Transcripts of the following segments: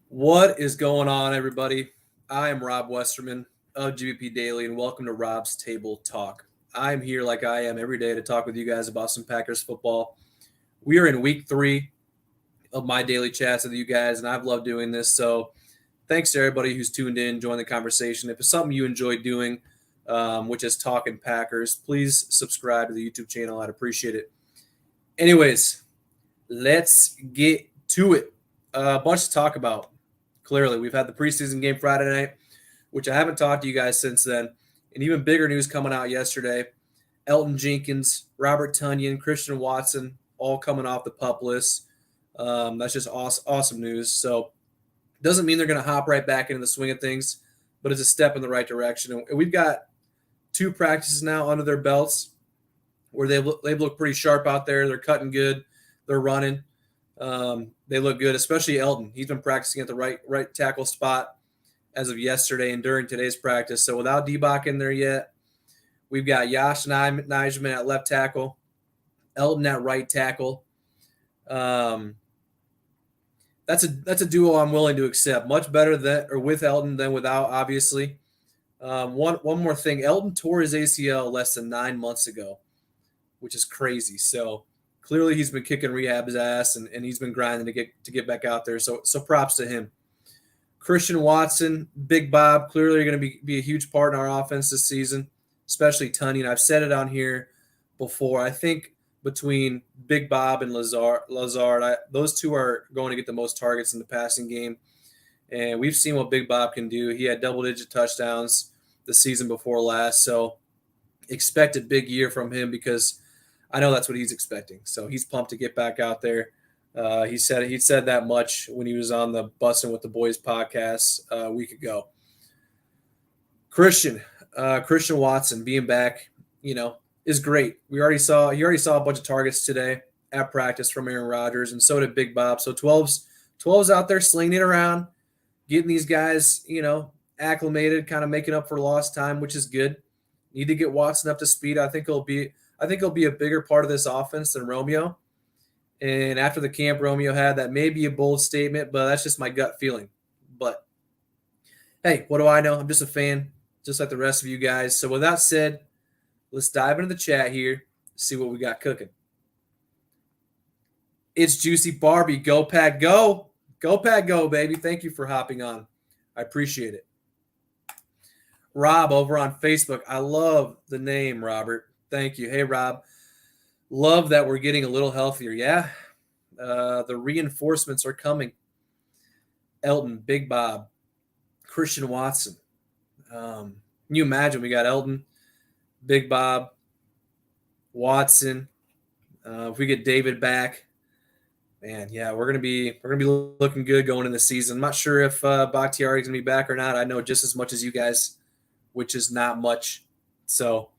What is going on, everybody? I am Rob Westerman of GBP Daily, and welcome to Rob's Table Talk. I'm here like I am every day to talk with you guys about some Packers football. We are in week 3 of my daily chats with you guys, and I've loved doing this. So thanks to everybody who's tuned in, joined the conversation. If it's something you enjoy doing, which is talking Packers, please subscribe to the YouTube channel. I'd appreciate it. Anyways, let's get to it. A bunch to talk about. Clearly, we've had the preseason game Friday night, which I haven't talked to you guys since then. And even bigger news coming out yesterday. Elton Jenkins, Robert Tonyan, Christian Watson, all coming off the PUP list. That's just awesome news. So doesn't mean they're going to hop right back into the swing of things, but it's a step in the right direction. And we've got 2 practices now under their belts where they've looked pretty sharp out there. They're cutting good. They're running. They look good, especially Elton. He's been practicing at the right tackle spot as of yesterday and during today's practice. So without D-Bach in there yet, we've got Yash Nijman at left tackle, Elton at right tackle. That's a duo I'm willing to accept. Much better with Elton than without, obviously. One more thing. Elton tore his ACL less than 9 months ago, which is crazy. So clearly he's been kicking rehab's ass and he's been grinding to get back out there. So props to him. Christian Watson, Big Bob, clearly going to be a huge part in our offense this season, especially Tonyan. I've said it on here before. I think between Big Bob and Lazard, those two are going to get the most targets in the passing game. And we've seen what Big Bob can do. He had double-digit touchdowns the season before last. So expect a big year from him because I know that's what he's expecting. So he's pumped to get back out there. He said that much when he was on the Bussin' with the Boys podcast a week ago. Christian Watson being back, is great. He already saw a bunch of targets today at practice from Aaron Rodgers, and so did Big Bob. So 12's out there slinging it around, getting these guys, acclimated, kind of making up for lost time, which is good. Need to get Watson up to speed. I think he'll be a bigger part of this offense than Romeo. And after the camp Romeo had, that may be a bold statement, but that's just my gut feeling. But hey, what do I know? I'm just a fan, just like the rest of you guys. So with that said, let's dive into the chat here, see what we got cooking. It's Juicy Barbie. Go Pack Go. Go Pack Go, baby. Thank you for hopping on. I appreciate it. Rob over on Facebook. I love the name, Robert. Thank you. Hey, Rob. Love that we're getting a little healthier. Yeah, the reinforcements are coming. Elton, Big Bob, Christian Watson. Can you imagine we got Elton, Big Bob, Watson. If we get David back, man, yeah, we're gonna be looking good going into the season. I'm not sure if Bakhtiari is gonna be back or not. I know just as much as you guys, which is not much. So.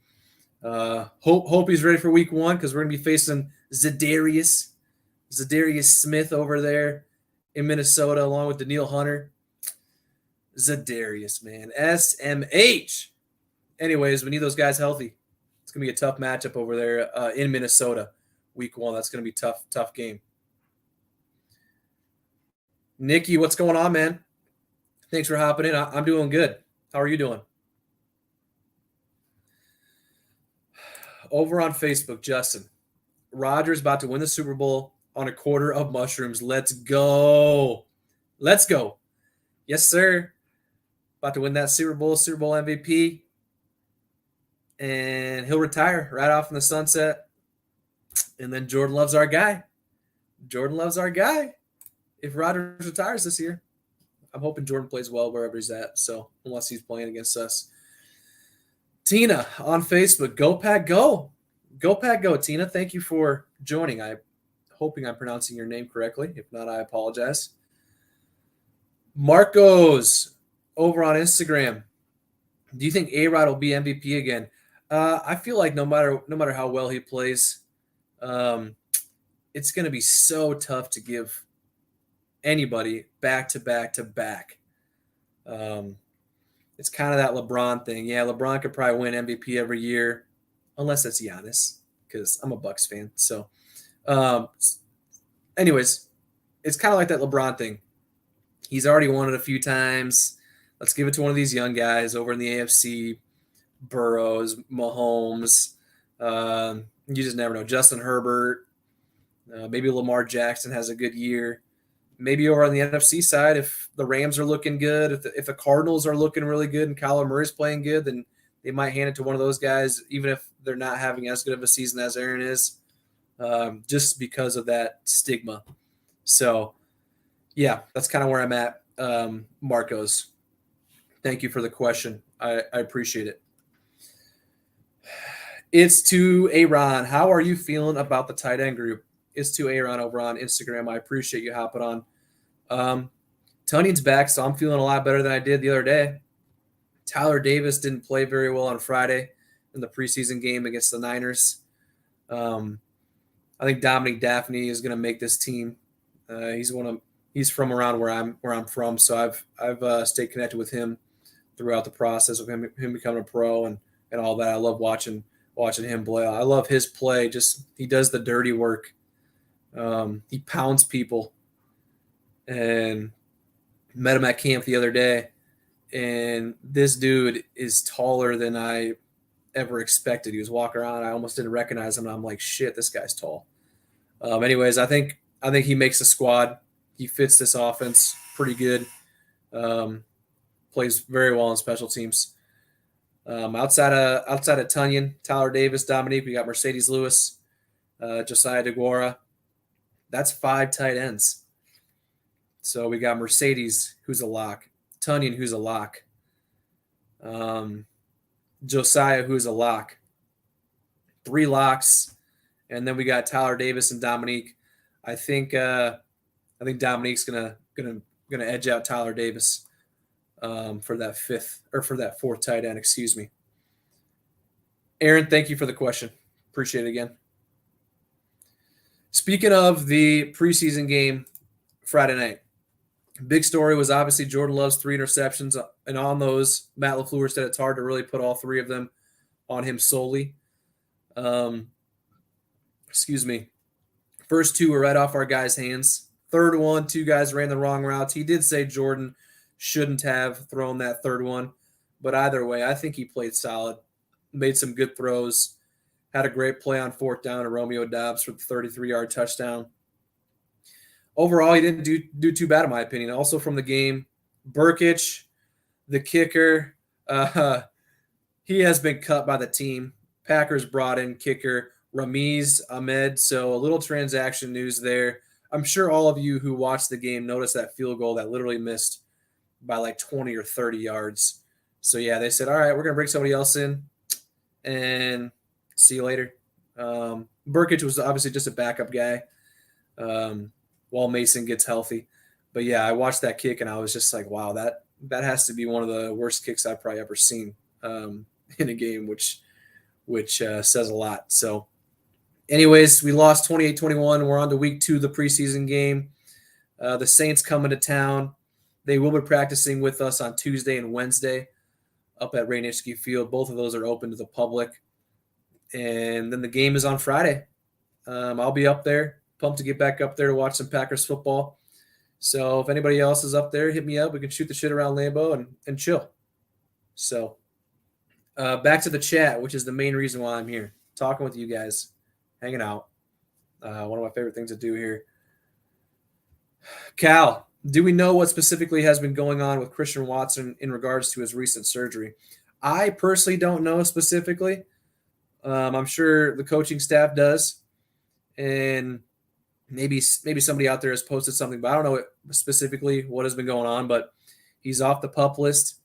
Hope he's ready for week 1 because we're going to be facing Zadarius Smith over there in Minnesota along with Daniil Hunter. Zadarius, man. SMH. Anyways, we need those guys healthy. It's going to be a tough matchup over there in Minnesota week 1. That's going to be a tough game. Nikki, what's going on, man? Thanks for hopping in. I'm doing good. How are you doing? Over on Facebook, Justin. Rodgers about to win the Super Bowl on a quarter of mushrooms. Let's go. Let's go. Yes, sir. About to win that Super Bowl MVP. And he'll retire right off in the sunset. And then Jordan Love's our guy. Jordan Love's our guy. If Rodgers retires this year, I'm hoping Jordan plays well wherever he's at. So unless he's playing against us. Tina on Facebook, go Pack go. Go Pack go, Tina. Thank you for joining. I'm hoping I'm pronouncing your name correctly. If not, I apologize. Marcos over on Instagram. Do you think A-Rod will be MVP again? I feel like no matter how well he plays, it's going to be so tough to give anybody back to back to back. It's kind of that LeBron thing. Yeah, LeBron could probably win MVP every year, unless it's Giannis, because I'm a Bucks fan. So, anyways, it's kind of like that LeBron thing. He's already won it a few times. Let's give it to one of these young guys over in the AFC. Burrows, Mahomes. You just never know. Justin Herbert. Maybe Lamar Jackson has a good year. Maybe over on the NFC side, if the Rams are looking good, if the Cardinals are looking really good and Kyler Murray's playing good, then they might hand it to one of those guys, even if they're not having as good of a season as Aaron is, just because of that stigma. So, yeah, that's kind of where I'm at, Marcos. Thank you for the question. I appreciate it. It's to Aaron. How are you feeling about the tight end group? It's to Aaron over on Instagram. I appreciate you hopping on. Tunning's back, so I'm feeling a lot better than I did the other day. Tyler Davis didn't play very well on Friday in the preseason game against the Niners. I think Dominic Daphne is going to make this team. He's from around where I'm from, so I've stayed connected with him throughout the process of him becoming a pro and all that. I love watching him play. I love his play. Just he does the dirty work. He pounds people. And met him at camp the other day, and this dude is taller than I ever expected. He was walking around. I almost didn't recognize him. And I'm like, shit, this guy's tall. Anyways, I think he makes the squad. He fits this offense pretty good. Plays very well on special teams. Outside of Tunyon, Tyler Davis, Dominique, we got Mercedes Lewis, Josiah DeGuara. That's 5 tight ends. So we got Mercedes, who's a lock, Tunyon, who's a lock, Josiah, who's a lock, 3 locks, and then we got Tyler Davis and Dominique. I think Dominique's gonna edge out Tyler Davis for that 4th tight end. Excuse me, Aaron. Thank you for the question. Appreciate it again. Speaking of the preseason game Friday night. Big story was obviously Jordan Love's 3 interceptions, and on those, Matt LaFleur said it's hard to really put all 3 of them on him solely. Excuse me. First 2 were right off our guys' hands. Third one, 2 guys ran the wrong routes. He did say Jordan shouldn't have thrown that third one, but either way, I think he played solid, made some good throws, had a great play on 4th down to Romeo Doubs for the 33-yard touchdown. Overall, he didn't do too bad, in my opinion. Also from the game, Burkic, the kicker, he has been cut by the team. Packers brought in kicker Ramiz Ahmed, so a little transaction news there. I'm sure all of you who watched the game noticed that field goal that literally missed by like 20 or 30 yards. So, yeah, they said, all right, we're going to bring somebody else in and see you later. Burkic was obviously just a backup guy. While Mason gets healthy. But, yeah, I watched that kick, and I was just like, wow, that has to be one of the worst kicks I've probably ever seen in a game, which says a lot. So, anyways, we lost 28-21. We're on to week 2 of the preseason game. The Saints coming to town. They will be practicing with us on Tuesday and Wednesday up at Ray Nitschke Field. Both of those are open to the public. And then the game is on Friday. I'll be up there. Pumped to get back up there to watch some Packers football. So if anybody else is up there, hit me up. We can shoot the shit around Lambeau and chill. So back to the chat, which is the main reason why I'm here. Talking with you guys, hanging out. One of my favorite things to do here. Cal, do we know what specifically has been going on with Christian Watson in regards to his recent surgery? I personally don't know specifically. I'm sure the coaching staff does. And maybe somebody out there has posted something, but I don't know specifically what has been going on. But he's off the PUP list.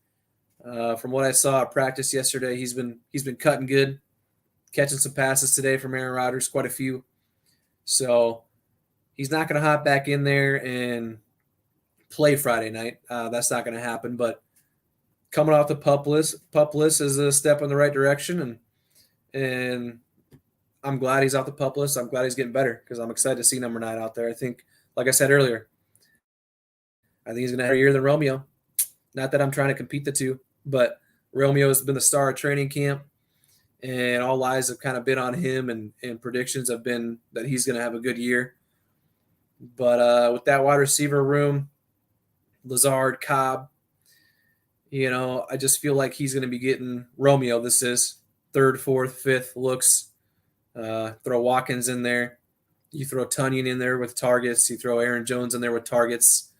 From what I saw at practice yesterday, he's been cutting good, catching some passes today from Aaron Rodgers, quite a few. So he's not going to hop back in there and play Friday night. That's not going to happen. But coming off the PUP list is a step in the right direction, and I'm glad he's off the PUP list. I'm glad he's getting better because I'm excited to see number 9 out there. I think, like I said earlier, I think he's going to have a year than Romeo. Not that I'm trying to compete the two, but Romeo has been the star of training camp, and all eyes have kind of been on him, and predictions have been that he's going to have a good year. But with that wide receiver room, Lazard, Cobb, I just feel like he's going to be getting Romeo. This is third, fourth, fifth looks. Throw Watkins in there. You throw Tunyon in there with targets. You throw Aaron Jones in there with targets.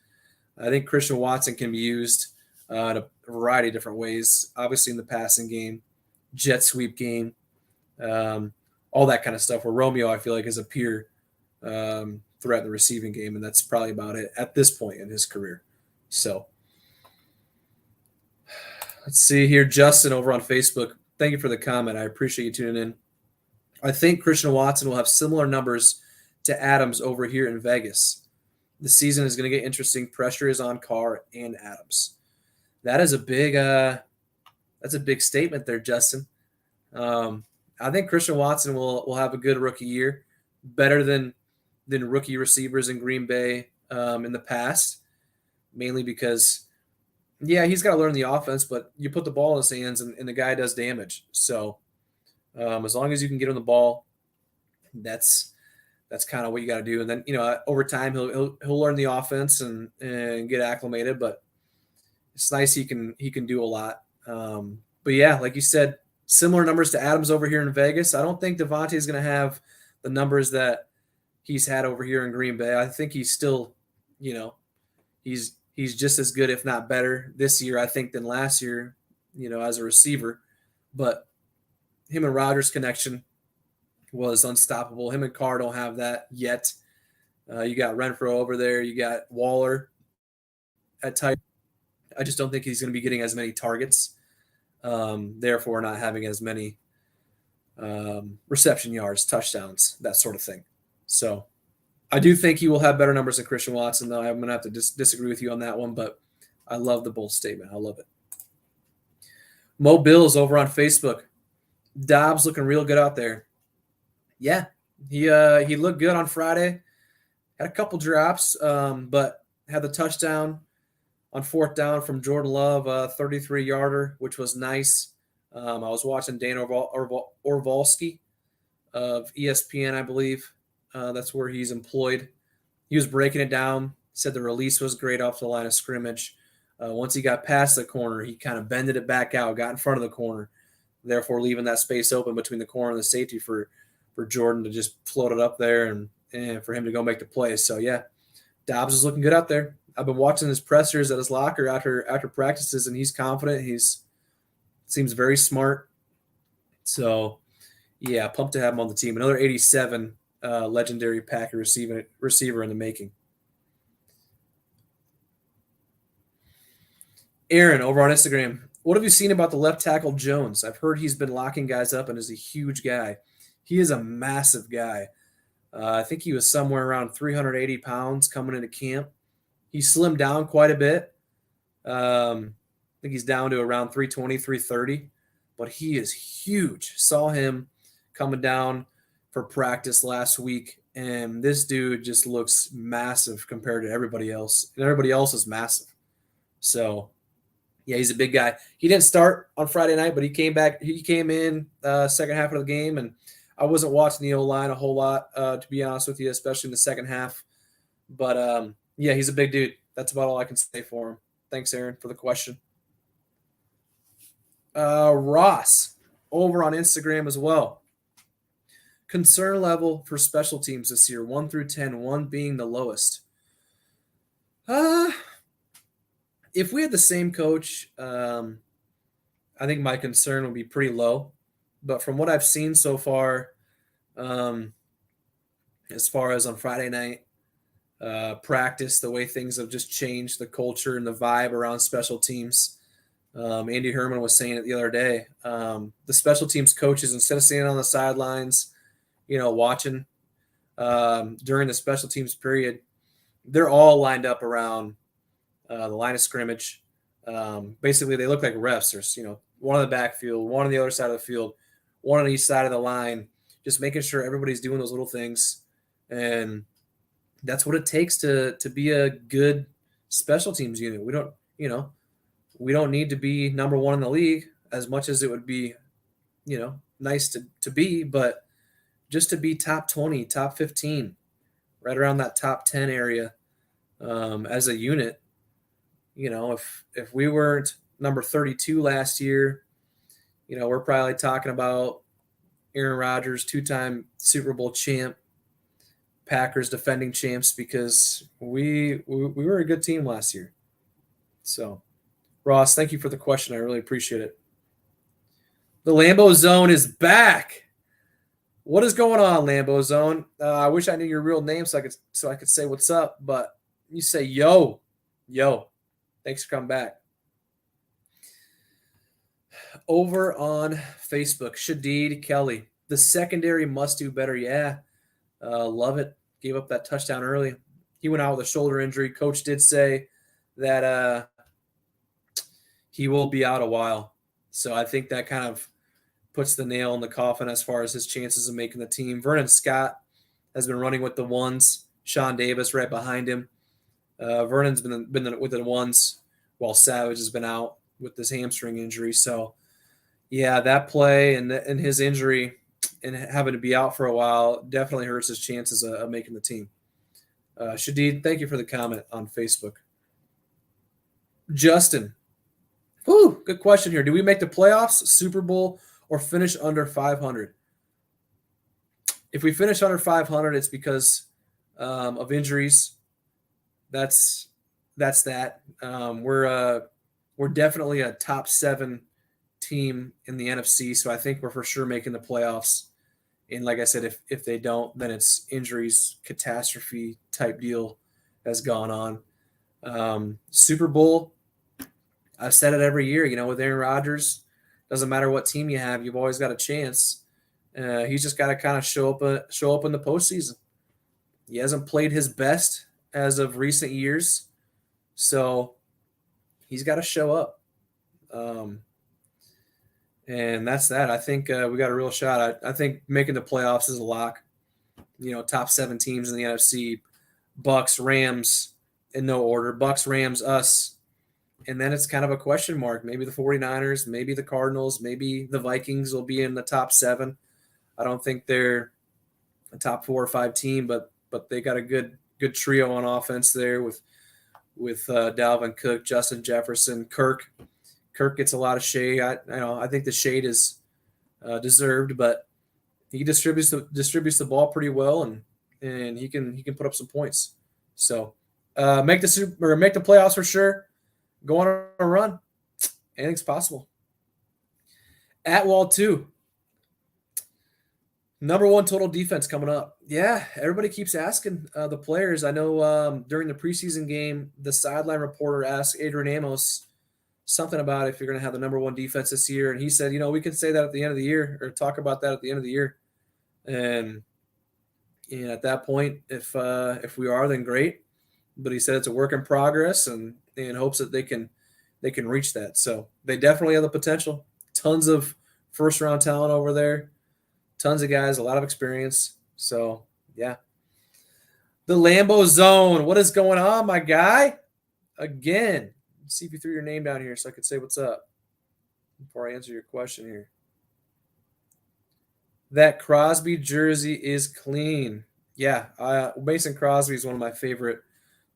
I think Christian Watson can be used in a variety of different ways. Obviously in the passing game, jet sweep game, all that kind of stuff. Where Romeo, I feel like, is a pure threat in the receiving game, and that's probably about it at this point in his career. So let's see here. Justin over on Facebook. Thank you for the comment. I appreciate you tuning in. I think Christian Watson will have similar numbers to Adams over here in Vegas. The season is going to get interesting. Pressure is on Carr and Adams. That is a big that's a big statement there, Justin. I think Christian Watson will have a good rookie year, better than rookie receivers in Green Bay in the past, mainly because, yeah, he's got to learn the offense, but you put the ball in his hands and the guy does damage. So as long as you can get him the ball, that's kind of what you got to do. And then, over time he'll learn the offense and get acclimated, but it's nice he can do a lot. But yeah, like you said, similar numbers to Adams over here in Vegas. I don't think Devontae is going to have the numbers that he's had over here in Green Bay. I think he's still, he's just as good, if not better this year, I think, than last year, as a receiver. But him and Rodgers' connection was unstoppable. Him and Carr don't have that yet. You got Renfro over there. You got Waller at tight. I just don't think he's going to be getting as many targets, therefore not having as many reception yards, touchdowns, that sort of thing. So I do think he will have better numbers than Christian Watson, though. I'm going to have to disagree with you on that one, but I love the bold statement. I love it. Mo Bills over on Facebook. Dobbs looking real good out there. Yeah, he looked good on Friday. Had a couple drops, but had the touchdown on fourth down from Jordan Love, a 33-yarder, which was nice. I was watching Dan Orvalski of ESPN, I believe. That's where he's employed. He was breaking it down, said the release was great off the line of scrimmage. Once he got past the corner, he kind of bended it back out, got in front of the corner, therefore leaving that space open between the corner and the safety for Jordan to just float it up there and for him to go make the play. So, yeah, Dobbs is looking good out there. I've been watching his pressers at his locker after practices, and he's confident. He's seems very smart. So, yeah, pumped to have him on the team. Another 87 legendary Packer receiver in the making. Aaron over on Instagram. What have you seen about the left tackle Jones? I've heard he's been locking guys up and is a huge guy. He is a massive guy. I think he was somewhere around 380 pounds coming into camp. He slimmed down quite a bit. I think he's down to around 320, 330. But he is huge. Saw him coming down for practice last week, and this dude just looks massive compared to everybody else. And everybody else is massive. So, yeah, he's a big guy. He didn't start on Friday night, but he came back. He came in second half of the game, and I wasn't watching the O-line a whole lot, to be honest with you, especially in the second half. But, yeah, he's a big dude. That's about all I can say for him. Thanks, Aaron, for the question. Ross, over on Instagram as well. Concern level for special teams this year, 1 through 10, 1 being the lowest. If we had the same coach, I think my concern would be pretty low. But from what I've seen so far, I as far as on Friday night practice, the way things have just changed, the culture and the vibe around special teams. Andy Herman was saying it the other day. The special teams coaches, instead of standing on the sidelines, watching during the special teams period, they're all lined up around the line of scrimmage. Basically, they look like refs. There's, one on the backfield, one on the other side of the field, one on each side of the line, just making sure everybody's doing those little things. And that's what it takes to be a good special teams unit. We don't need to be number one in the league as much as it would be, nice to be, but just to be top 20, top 15, right around that top 10 area as a unit. If we weren't number 32 last year, we're probably talking about Aaron Rodgers, 2-time Super Bowl champ, Packers defending champs, because we were a good team last year. So, Ross, thank you for the question. I really appreciate it. The Lambeau Zone is back. What is going on, Lambeau Zone? I wish I knew your real name so I could say what's up, but you say yo. Thanks for coming back. Over on Facebook, Shadid Kelly, the secondary must do better. Yeah, love it. Gave up that touchdown early. He went out with a shoulder injury. Coach did say that he will be out a while. So I think that kind of puts the nail in the coffin as far as his chances of making the team. Vernon Scott has been running with the ones. Sean Davis right behind him. Vernon's been with the ones while Savage has been out with this hamstring injury. So, yeah, that play and his injury and having to be out for a while definitely hurts his chances of making the team. Shadid, thank you for the comment on Facebook. Justin, good question here. Do we make the playoffs, Super Bowl, or finish under 500? If we finish under 500, it's because of injuries. That's that. We're definitely a top 7 team in the NFC, so I think we're for sure making the playoffs. And like I said, if they don't, then it's injuries, catastrophe type deal has gone on. Super Bowl, I've said it every year, with Aaron Rodgers, doesn't matter what team you have, you've always got a chance. He's just got to kind of show up in the postseason. He hasn't played his best as of recent years, so he's got to show up. And that's that. I think we got a real shot. I think making the playoffs is a lock. Top 7 teams in the NFC, Bucks, Rams, in no order. Bucks, Rams, us. And then it's kind of a question mark. Maybe the 49ers, maybe the Cardinals, maybe the Vikings will be in the top 7. I don't think they're a top 4 or 5 team, but they got a good trio on offense there with Dalvin Cook, Justin Jefferson, Kirk. Kirk gets a lot of shade. I think the shade is deserved, but he distributes the ball pretty well, and he can put up some points. So make the playoffs for sure. Go on a run. Anything's possible. Atwall 2. Number 1 total defense coming up. Yeah, everybody keeps asking the players. I know during the preseason game, the sideline reporter asked Adrian Amos something about if you're going to have the number 1 defense this year. And he said, we can say that at the end of the year, or talk about that at the end of the year. And at that point, if we are, then great. But he said it's a work in progress and hopes that they can reach that. So they definitely have the potential. Tons of first-round talent over there. Tons of guys, a lot of experience. So, yeah. The Lambeau Zone. What is going on, my guy? Again, let's see if you threw your name down here so I could say what's up before I answer your question here. That Crosby jersey is clean. Yeah, Mason Crosby is one of my favorite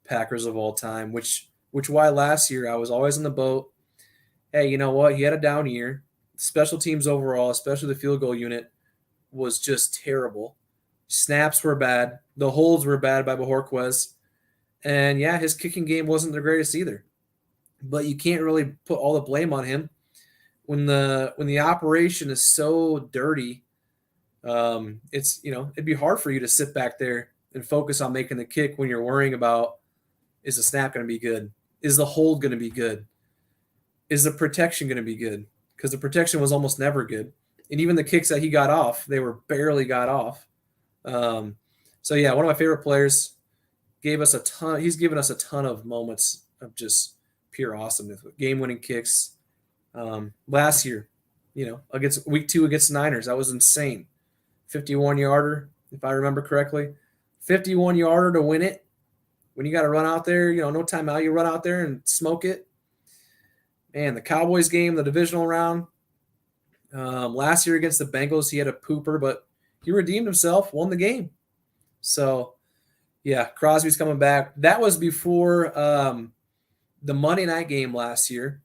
Packers of all time, which why last year I was always in the boat. Hey, you know what? He had a down year. Special teams overall, especially the field goal unit, was just terrible. Snaps were bad. The holds were bad by Bajorquez. And, yeah, his kicking game wasn't the greatest either. But you can't really put all the blame on him when the operation is so dirty. It'd be hard for you to sit back there and focus on making the kick when you're worrying about, is the snap going to be good? Is the hold going to be good? Is the protection going to be good? Because the protection was almost never good. And even the kicks that he got off, they were barely got off. So yeah, one of my favorite players. Gave us a ton. He's given us a ton of moments of just pure awesomeness, game-winning kicks. Last year, against week 2 against the Niners, that was insane. 51-yarder, if I remember correctly. 51-yarder to win it. When you got to run out there, no timeout, you run out there and smoke it. Man, the Cowboys game, the divisional round. Last year against the Bengals, he had a pooper, but he redeemed himself, won the game. So, yeah, Crosby's coming back. That was before the Monday night game last year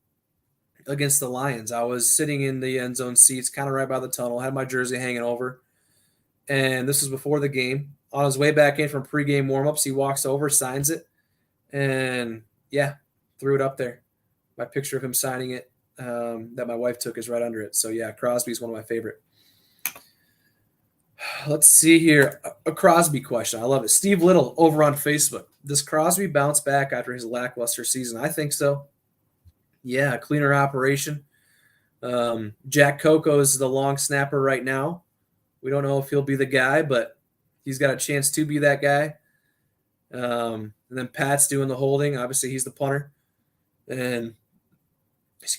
against the Lions. I was sitting in the end zone seats, kind of right by the tunnel, had my jersey hanging over. And this was before the game. On his way back in from pregame warmups, he walks over, signs it, and, yeah, threw it up there. My picture of him signing it that my wife took is right under it. So, yeah, Crosby's one of my favorite. Let's see here. A Crosby question. I love it. Steve Little over on Facebook. Does Crosby bounce back after his lackluster season? I think so. Yeah, cleaner operation. Jack Coco is the long snapper right now. We don't know if he'll be the guy, but he's got a chance to be that guy. And then Pat's doing the holding. Obviously, he's the punter. And,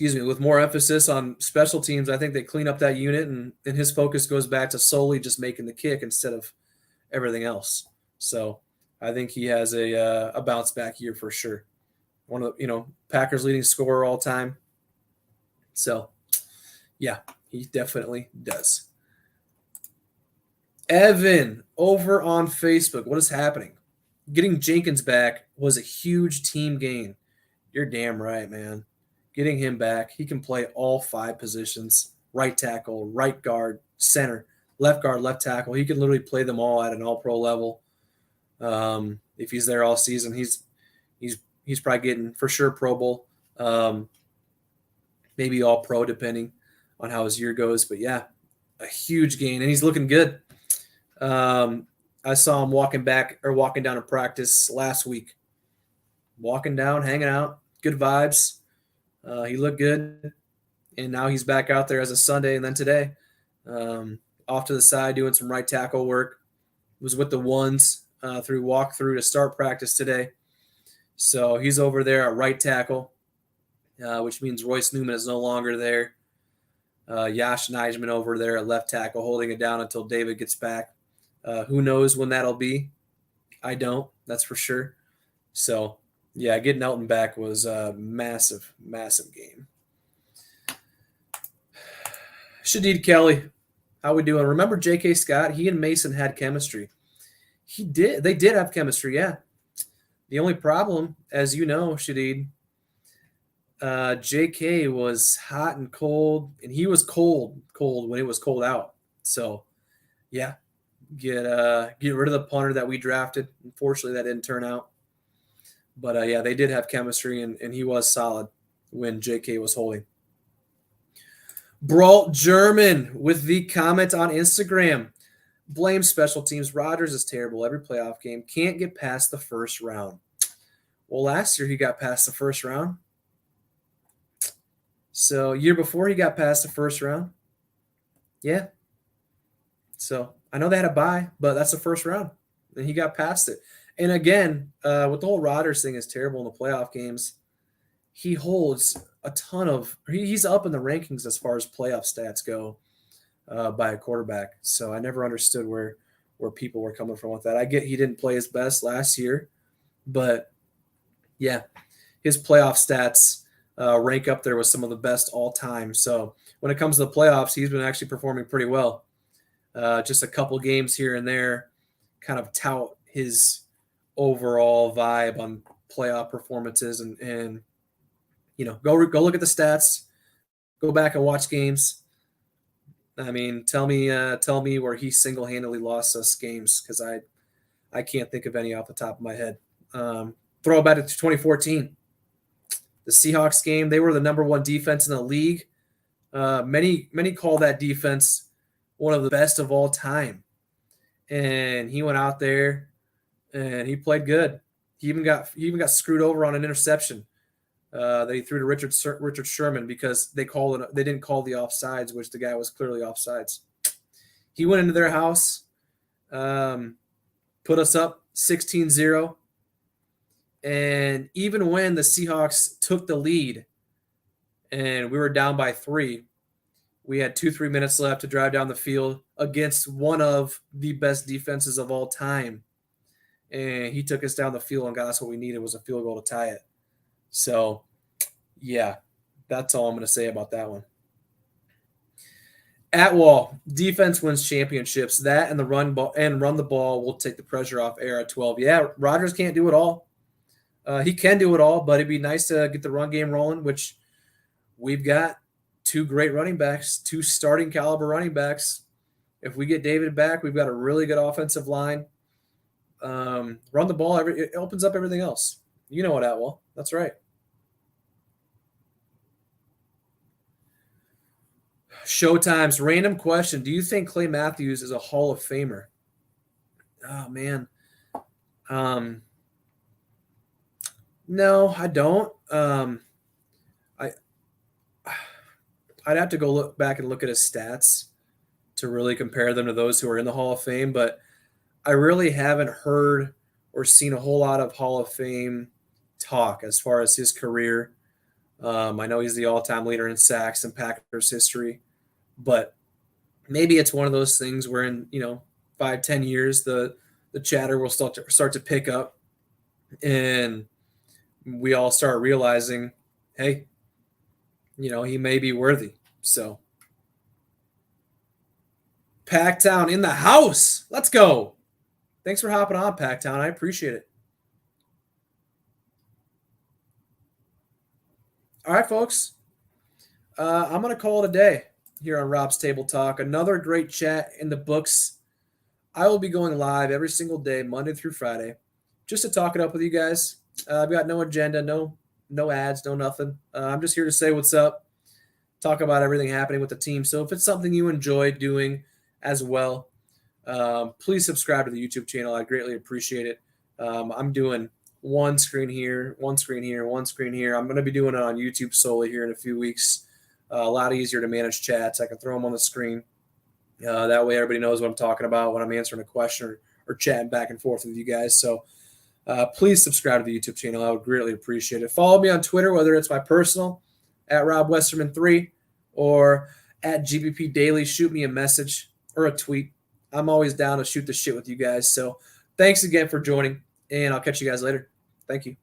with more emphasis on special teams, I think they clean up that unit, and his focus goes back to solely just making the kick instead of everything else. So I think he has a bounce back year for sure. One of the, Packers leading scorer all time. So, yeah, he definitely does. Evan over on Facebook. What is happening? Getting Jenkins back was a huge team gain. You're damn right, man. Getting him back, he can play all 5 positions: right tackle, right guard, center, left guard, left tackle. He can literally play them all at an all-pro level. If he's there all season, he's probably getting for sure Pro Bowl, maybe all pro depending on how his year goes. But yeah, a huge gain, and he's looking good. I saw him walking down to practice last week. Walking down, hanging out, good vibes. He looked good, and now he's back out there as a Sunday, and then today, off to the side doing some right tackle work. Was with the ones through walkthrough to start practice today. So he's over there at right tackle, which means Royce Newman is no longer there. Yash Nijman over there at left tackle, holding it down until David gets back. Who knows when that'll be? I don't, that's for sure. So, yeah, getting Elton back was a massive, massive game. Shadid Kelly, how we doing? Remember J.K. Scott? He and Mason had chemistry. They did have chemistry, yeah. The only problem, as you know, Shadid, J.K. was hot and cold, and he was cold when it was cold out. So, yeah, get rid of the punter that we drafted. Unfortunately, that didn't turn out. But, yeah, they did have chemistry, and he was solid when J.K. was holding. Brault German with the comment on Instagram. Blame special teams. Rodgers is terrible every playoff game. Can't get past the first round. Well, last year he got past the first round. So, year before he got past the first round. Yeah. So, I know they had a bye, but that's the first round. And he got past it. And again, with the whole Rodgers thing is terrible in the playoff games. He holds a ton of – he's up in the rankings as far as playoff stats go by a quarterback. So I never understood where people were coming from with that. I get he didn't play his best last year, but, yeah, his playoff stats rank up there with some of the best all time. So when it comes to the playoffs, he's been actually performing pretty well. Just a couple games here and there kind of tout his overall vibe on playoff performances and go look at the stats, go back and watch games. I mean, tell me where he single-handedly lost us games, because I can't think of any off the top of my head. Throw it back to 2014, the Seahawks game. They were the number 1 defense in the league. Many call that defense one of the best of all time. And he went out there and he played good. He even got screwed over on an interception that he threw to Richard Sherman because they didn't call the offsides, which the guy was clearly offsides. He went into their house, put us up 16-0. And even when the Seahawks took the lead and we were down by 3, we had 2-3 minutes left to drive down the field against one of the best defenses of all time. And he took us down the field and got us what we needed, was a field goal to tie it. So, yeah, that's all I'm going to say about that one. Atwall, defense wins championships. That and run the ball will take the pressure off Era 12. Yeah, Rodgers can't do it all. He can do it all, but it'd be nice to get the run game rolling, which we've got 2 great running backs, 2 starting caliber running backs. If we get David back, we've got a really good offensive line. Run the ball, it opens up everything else. You know what, Atwell. That's right. Showtime's random question. Do you think Clay Matthews is a Hall of Famer? Oh, man. No, I don't. I'd have to go look back and look at his stats to really compare them to those who are in the Hall of Fame, but I really haven't heard or seen a whole lot of Hall of Fame talk as far as his career. I know he's the all-time leader in sacks in Packers history, but maybe it's one of those things where in 5-10 years the chatter will start to pick up, and we all start realizing, hey, he may be worthy. So, Packtown in the house. Let's go. Thanks for hopping on, Packtown. I appreciate it. All right, folks. I'm going to call it a day here on Rob's Table Talk. Another great chat in the books. I will be going live every single day, Monday through Friday, just to talk it up with you guys. I've got no agenda, no ads, no nothing. I'm just here to say what's up, talk about everything happening with the team. So if it's something you enjoy doing as well, please subscribe to the YouTube channel. I greatly appreciate it. I'm doing one screen here, one screen here, one screen here. I'm going to be doing it on YouTube solely here in a few weeks. A lot easier to manage chats. I can throw them on the screen. That way everybody knows what I'm talking about when I'm answering a question or chatting back and forth with you guys. So please subscribe to the YouTube channel. I would greatly appreciate it. Follow me on Twitter, whether it's my personal at Rob Westerman 3 or at GBP Daily. Shoot me a message or a tweet. I'm always down to shoot the shit with you guys. So thanks again for joining, and I'll catch you guys later. Thank you.